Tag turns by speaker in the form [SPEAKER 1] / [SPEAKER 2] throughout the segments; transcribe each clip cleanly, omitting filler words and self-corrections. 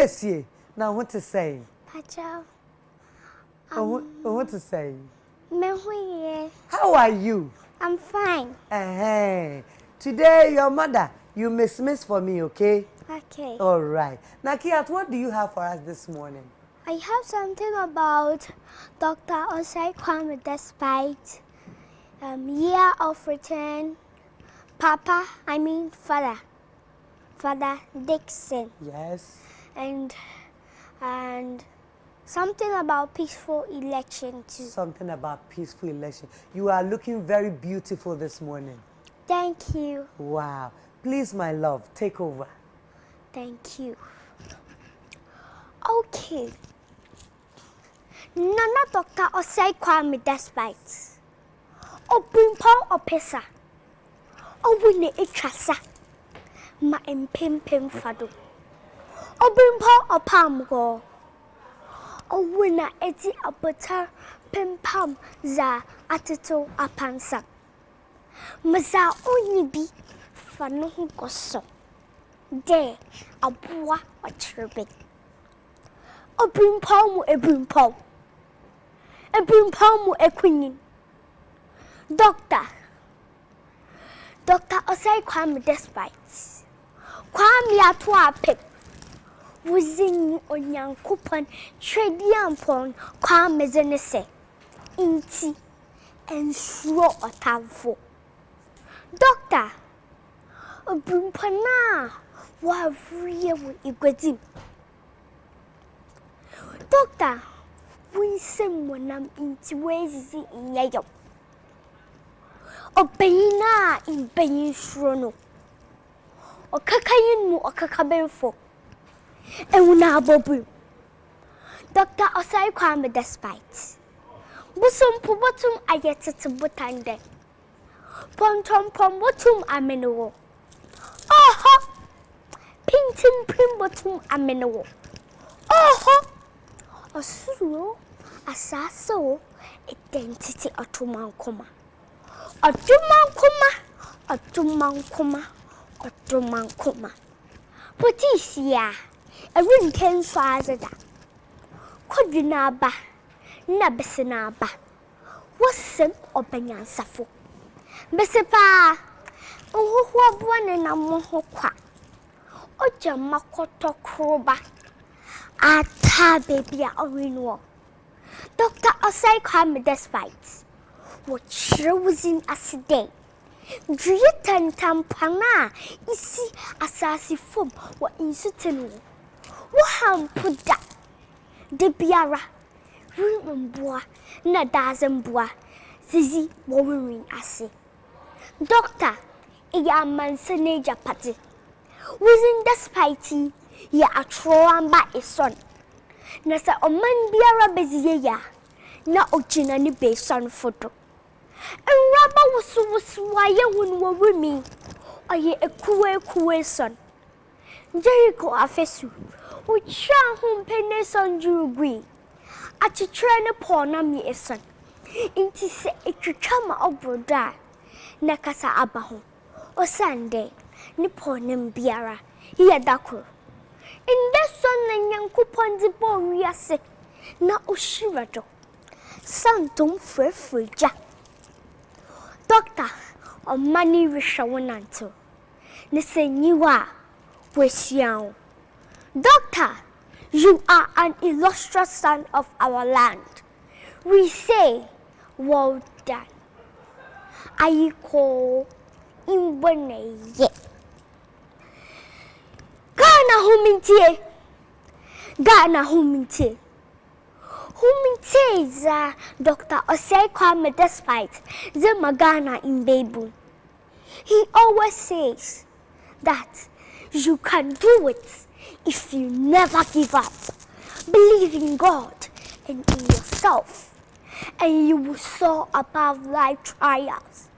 [SPEAKER 1] yes, ye. Now what to say?
[SPEAKER 2] Pacha.
[SPEAKER 1] What to say?
[SPEAKER 2] Mehuye.
[SPEAKER 1] How are you?
[SPEAKER 2] I'm fine.
[SPEAKER 1] Today, your mother, you miss for me, okay?
[SPEAKER 2] Okay.
[SPEAKER 1] All right. Nakeeyat, what do you have for us this morning?
[SPEAKER 2] I have something about Dr. Osei Kwame despite year of return. Fadda Dickson.
[SPEAKER 1] Yes.
[SPEAKER 2] And something about peaceful election too.
[SPEAKER 1] Something about peaceful election. You are looking very beautiful this morning.
[SPEAKER 2] Thank you.
[SPEAKER 1] Wow. Please, my love, take over.
[SPEAKER 2] Thank you. Okay. Nana Dr. Osei Kwame despite. Obimpo opesa. Owine etrasa. Ma empem fado. Obimpo opamgo. Owina eti abota pempam za atito apansa. Maza onyibi fano ho koso. De aboa watrebe. Obimpo mu ebimpo. Ebimpo mu ekunyin. Dr. Osei Kwame despite. Kwame ato apep. Wuzin onyankopon twediampon Kwame zenese. Inti ensuro otamfo. Doctor, obumpana wa vriye wo igwadim. Doctor, winsem wonam inti wezizi inyayo. Obeyina imbeyin shrono. Okakayin mu okakabenfo. Ewuna abobu. Dr. Osei Kwame despite. Busum pubotum ayetete butande. Pontom pombotum amenowo. Oho! Pintim primbotum amenowo. Oho! Osuro asaso identity otumankoma. Otumankoma. Potisia, a ring can swazada. Kodinaba, Nabesinaba. Wasem or Benyan Safo. Besepa, oh, one and a mohoqua. Oja makoto kroba. Ata baby a renewal. Dr. Osei Kwame despite. What was in as a day. Dritan tampana, isi asasi foam, what in certain. Waham put that. De biara, rumboa, na dazemboa, zizi, warring assay. Doctor, a man senaja party. Within despite ya a troamba a son. Nasa o man biara beziya, na ochina ni be son photo. And Rabba was why you were with me. Or ye a kue son. Jericho afesu, which whom pennies on Drew at a train upon me a son. Inti se a chama of broda, Nakasa abaho, or Sunday, Nipponem biara, here dako. In that son and young coupon the bone we are sick, na ushirato. Son don't free jack. Doctor, or money rishawananto. Nese niwa, wesiao. Doctor, you are an illustrious son of our land. We say, well done. I call Imbone ye. Gana humintie. Huminte za Dr. Osei Kwame despite the Magana in Babu. He always says that you can do it if you never give up. Believe in God and in yourself, and you will soar above life trials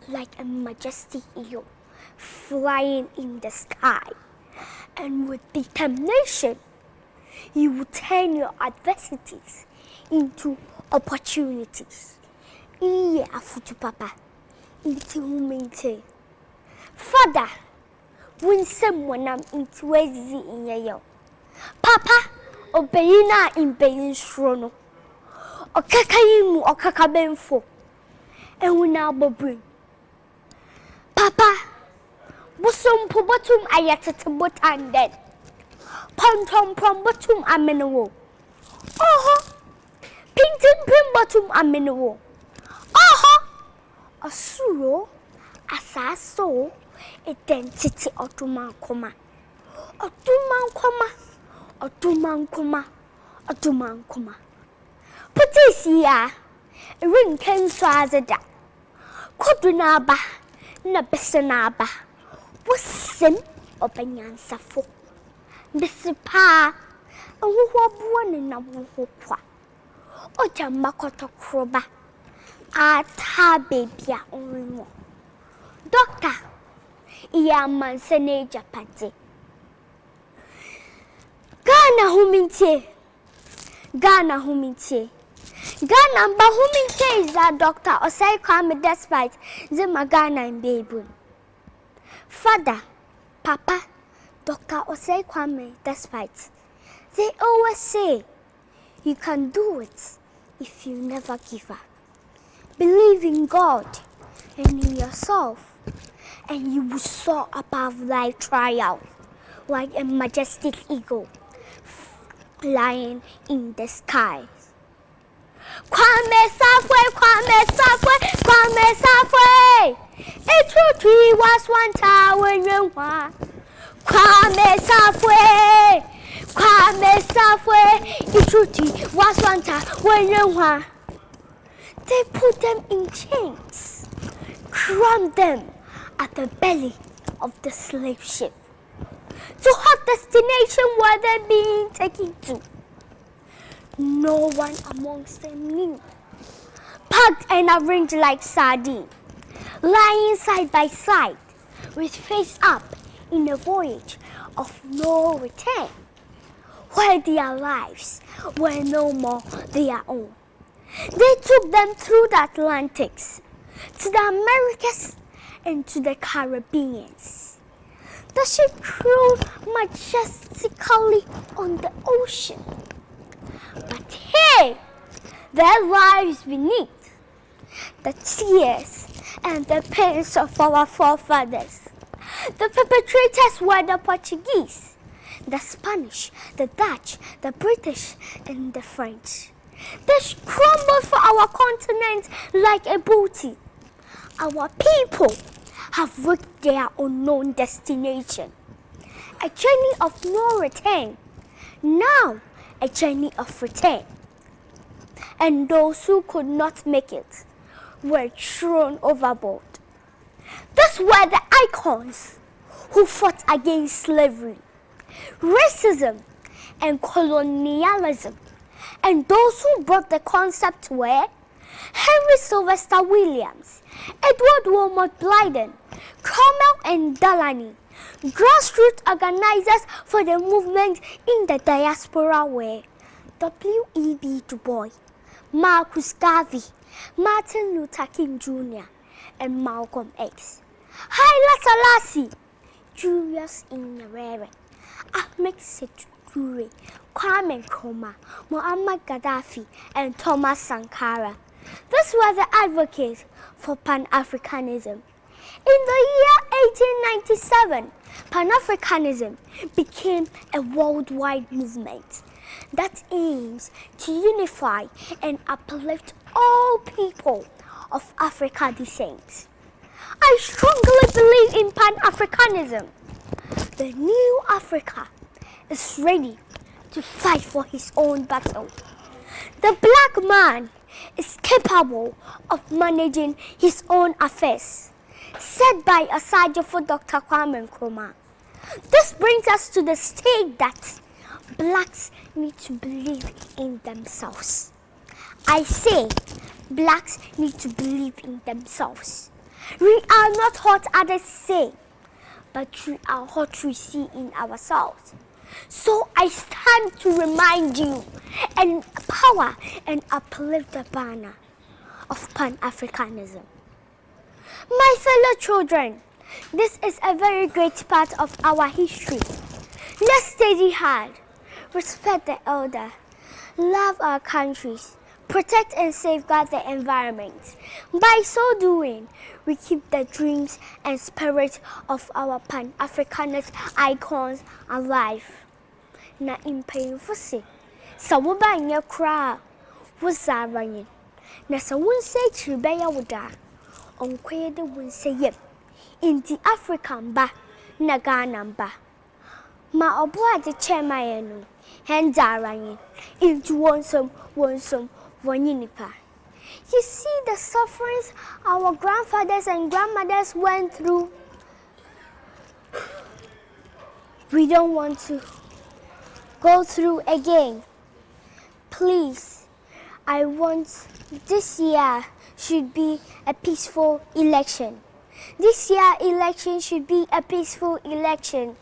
[SPEAKER 2] like a majestic eagle flying in the sky. And with determination, you will turn your adversities into opportunities. Iye afutu papa, into humente. Father, when someone am into easy in your Papa, obeyina in being strono. Okakayimu okakabenfo. Ewuna bobrin. Papa, busum pobotum ayatete botanden. Pontom prom botum amenowo. Oho. Pintin prim botum amenowo. Oho. Asuro asaso identity otuman koma. Otuman koma. Potisia, a ring can swazada. Kodunaba, nabesanaba. Was sim openyan safo. Desipa, a woo in a woo. Oja makota kroba. Ata baby only more. Doctor, iya man sene Japati. Ghana humintie. Ghana ba humintie is a doctor Osei Kwame despite zema Ghana in baby. Father, Papa, Dr. Osei Kwame despite. They always say you can do it if you never give up. Believe in God and in yourself, and you will soar above life trial like a majestic eagle flying in the skies. Kwame Safwe. A true tree was one tower in one. Kwame Safwe. A true tree was one tower in one. They put them in chains, crammed them at the belly of the slave ship to hot destination where they're being taken to. No one amongst them knew. Packed and arranged like sardines, lying side by side, with face up in a voyage of no return, where their lives were no more their own. They took them through the Atlantics, to the Americas, and to the Caribbeans. The ship cruised majestically on the ocean. But hey, their lives beneath the tears and the pains of our forefathers. The perpetrators were the Portuguese, the Spanish, the Dutch, the British, and the French. They scrambled for our continent like a booty. Our people have reached their unknown destination. A journey of no return. Now, a journey of return. And those who could not make it were thrown overboard. Those were the icons who fought against slavery, racism, and colonialism. And those who brought the concept were Henry Sylvester Williams, Edward Wilmot Blyden, Cromwell and Delany. Grassroots organizers for the movement in the diaspora were W.E.B. Du Bois, Marcus Garvey, Martin Luther King Jr., and Malcolm X. Haile Selassie, Julius Nyerere, Ahmed Sekou Toure, Kwame Nkrumah, Muammar Gaddafi, and Thomas Sankara. These were the advocates for Pan-Africanism. In the year 1897, Pan-Africanism became a worldwide movement that aims to unify and uplift all people of African descent. I strongly believe in Pan-Africanism. The new Africa is ready to fight for his own battle. The black man is capable of managing his own affairs, said by Asajio for Dr. Kwame Nkrumah. This brings us to the state that blacks need to believe in themselves. I say blacks need to believe in themselves. We are not what others say, but we are what we see in ourselves. So I stand to remind you and empower and uplift the banner of Pan-Africanism. My fellow children, this is a very great part of our history. Let's study hard, respect the elder, love our countries, protect and safeguard the environment. By so doing, we keep the dreams and spirit of our Pan-Africanist icons alive. Na impayinfo se, sa wo ba nye kra, wo zaranyin. Na sa wo nse chiribe ya woda, onkoye de wo nse yem. Inti African ba, na Ghana ba. Ma obo ade chema ye no, hen zaranyin. Inti wonsum, wanyinipa. You see the sufferings our grandfathers and grandmothers went through. We don't want to go through again. Please, I want this year should be a peaceful election. This year election should be a peaceful election.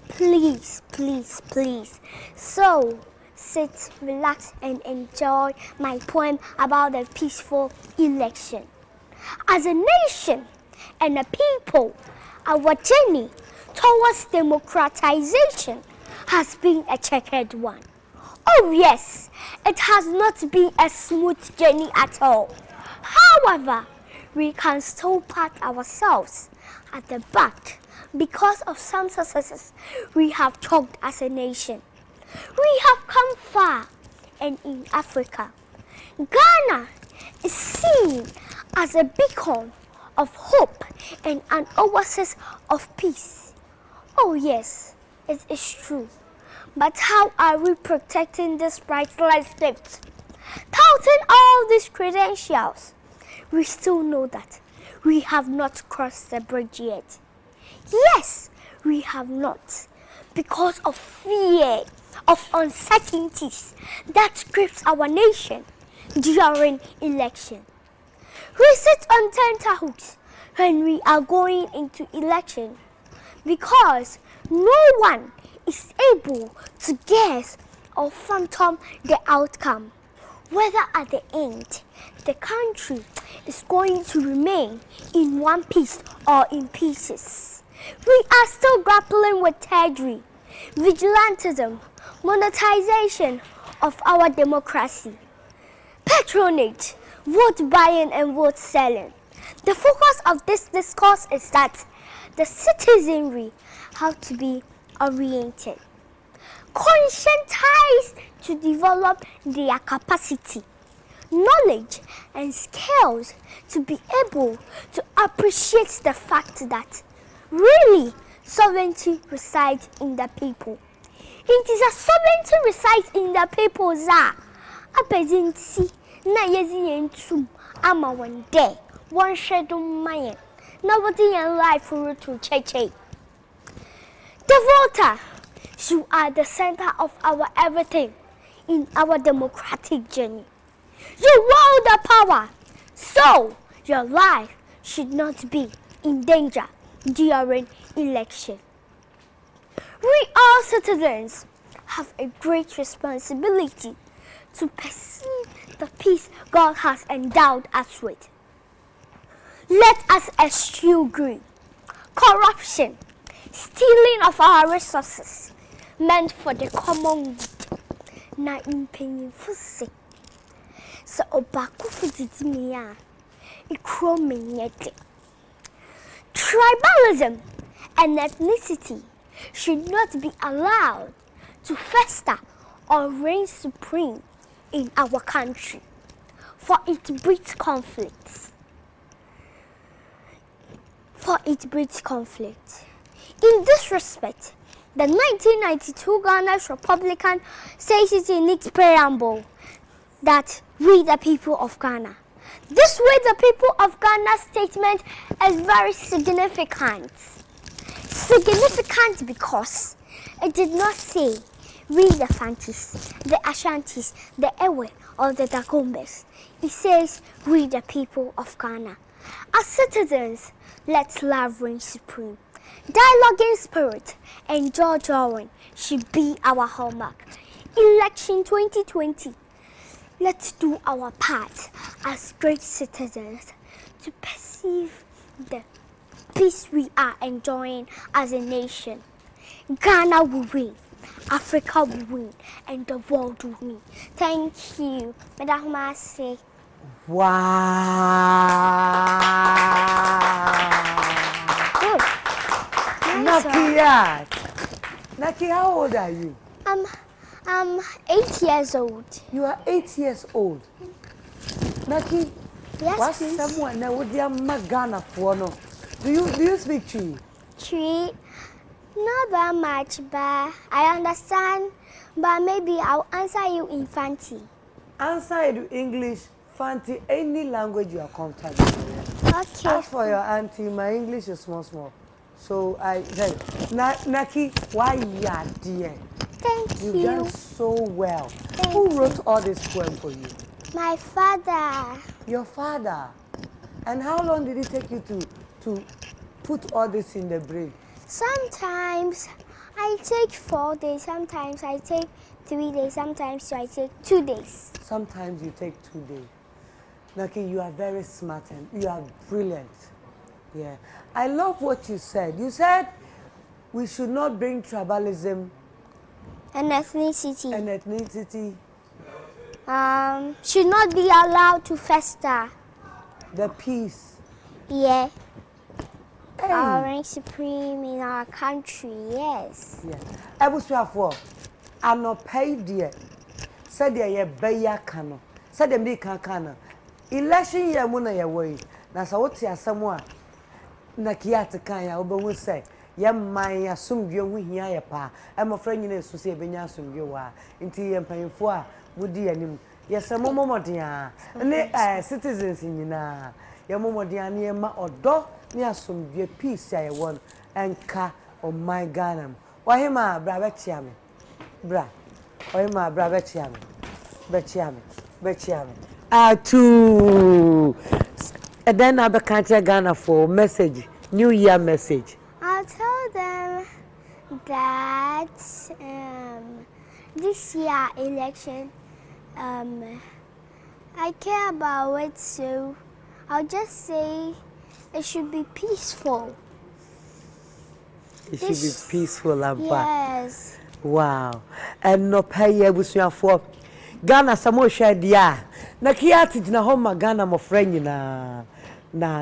[SPEAKER 2] Please, please, please. So, sit, relax, and enjoy my poem about the peaceful election. As a nation and a people, our journey towards democratization has been a checkered one. Oh yes, it has not been a smooth journey at all. However, we can still pat ourselves at the back because of some successes we have chalked as a nation. We have come far, and in Africa, Ghana is seen as a beacon of hope and an oasis of peace. Oh yes, it is true. But how are we protecting this priceless gift? Touting all these credentials, we still know that we have not crossed the bridge yet. Yes, we have not, because of fear, of uncertainties that grips our nation during election. We sit on tenterhooks when we are going into election because no one is able to guess or fathom the outcome, whether at the end the country is going to remain in one piece or in pieces. We are still grappling with thievery, vigilantism, monetization of our democracy, patronage, vote buying and vote selling. The focus of this discourse is that the citizenry have to be oriented, conscientized to develop their capacity, knowledge and skills to be able to appreciate the fact that really sovereignty resides in the people. It is a sovereignty resides in the people that appezinti na yezi yentum ama one day one shadow mayen nobody in life for to cheche. The voter, you are the center of our everything in our democratic journey. You hold the power, so your life should not be in danger during election. We all citizens have a great responsibility to perceive the peace God has endowed us with. Let us eschew greed, corruption, stealing of our resources meant for the common good. Na impayinfo se. So obako fudidi me a ikro menyete. Tribalism and ethnicity should not be allowed to fester or reign supreme in our country, for it breeds conflicts. In this respect, the 1992 Ghana's Republican says it in its preamble that we the people of Ghana. This way the people of Ghana statement is very significant. Significant because it did not say we the Fantis, the Ashantis, the Ewe or the Dagombes. It says we the people of Ghana. As citizens, let love reign supreme. Dialoguing spirit and jaw drawing should be our hallmark. Election 2020. Let's do our part as great citizens to perceive the peace we are enjoying as a nation. Ghana will win. Africa will win and the world will win. Thank you. Madam Masi.
[SPEAKER 1] Wow.
[SPEAKER 2] Good. Nice.
[SPEAKER 1] Nakeeyat. Naki, how old are you?
[SPEAKER 2] I'm 8 years old.
[SPEAKER 1] You are 8 years old. Naki,
[SPEAKER 2] Yes,
[SPEAKER 1] what's
[SPEAKER 2] please.
[SPEAKER 1] someone now with your Magana for no? Do you speak Tree?
[SPEAKER 2] Tree. Not that much, but I understand. But maybe I'll answer you in Fanti.
[SPEAKER 1] Answer in English, Fanti, any language you are comfortable with.
[SPEAKER 2] Okay.
[SPEAKER 1] As for your auntie, my English is small. So I said, Naki, why you are dear?
[SPEAKER 2] Thank
[SPEAKER 1] You've
[SPEAKER 2] you.
[SPEAKER 1] done so well.
[SPEAKER 2] Thank
[SPEAKER 1] Who wrote all this poem for you?
[SPEAKER 2] My father.
[SPEAKER 1] Your father. And how long did it take you to put all this in the brain?
[SPEAKER 2] Sometimes I take 4 days, sometimes I take 3 days, sometimes I take 2 days.
[SPEAKER 1] Sometimes you take 2 days. Naki, you are very smart and you are brilliant. Yeah. I love what you said. You said we should not bring tribalism
[SPEAKER 2] And ethnicity.
[SPEAKER 1] and ethnicity,
[SPEAKER 2] Should not be allowed to fester.
[SPEAKER 1] the peace.
[SPEAKER 2] Yeah.
[SPEAKER 1] Hey.
[SPEAKER 2] Our reign supreme in our country, yes.
[SPEAKER 1] Yeah. Ebusuafo, anopay die. Said ye beya kano. Said them di kan. Election year mu na ye woi. Na sa wote asemo a Nakeeyat kan ya obehu say ye man asomdwe hu hia ye pa. Emofra nyina esu se ebenya asomdwe wa. Nti ye mpanyefo a mudi anim. Ye semomomodin a ne citizens nyina. Ye momodin a ne ma odo ne asomdwe peace a ye won enka o my Ghana. Wahima bra bechia me. Bra. Wahima bra bechia me. Bechia me. Atu. And then I can't Ghana for message, New Year message.
[SPEAKER 2] I'll tell them that this year election, I care about it, so I'll just say it should be peaceful.
[SPEAKER 1] It should be peaceful and
[SPEAKER 2] Yes.
[SPEAKER 1] Wow. And no pay for Ghana samo share dia. Nakeeyat jina homa Ghana mo friend na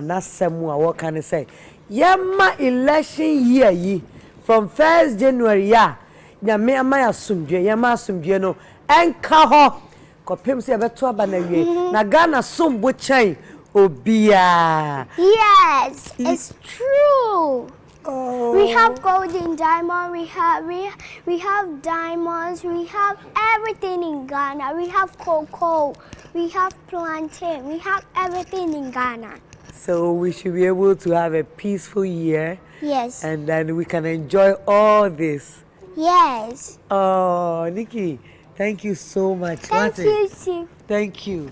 [SPEAKER 1] nasemu a what can I say? Yama election year yi from 1st January ya. Nyame ama asumdwe, yama asumdwe no enka ho. Kopem se beto aba na wie. Na Ghana sombo chan obia.
[SPEAKER 2] Yes, it's true.
[SPEAKER 1] Oh.
[SPEAKER 2] We have golden diamond, we have diamonds, we have everything in Ghana. We have cocoa, we have plantain, we have everything in Ghana.
[SPEAKER 1] So we should be able to have a peaceful year.
[SPEAKER 2] Yes.
[SPEAKER 1] And then we can enjoy all this.
[SPEAKER 2] Yes.
[SPEAKER 1] Oh, Nikki, thank you so much.
[SPEAKER 2] Thank you too.
[SPEAKER 1] Thank you.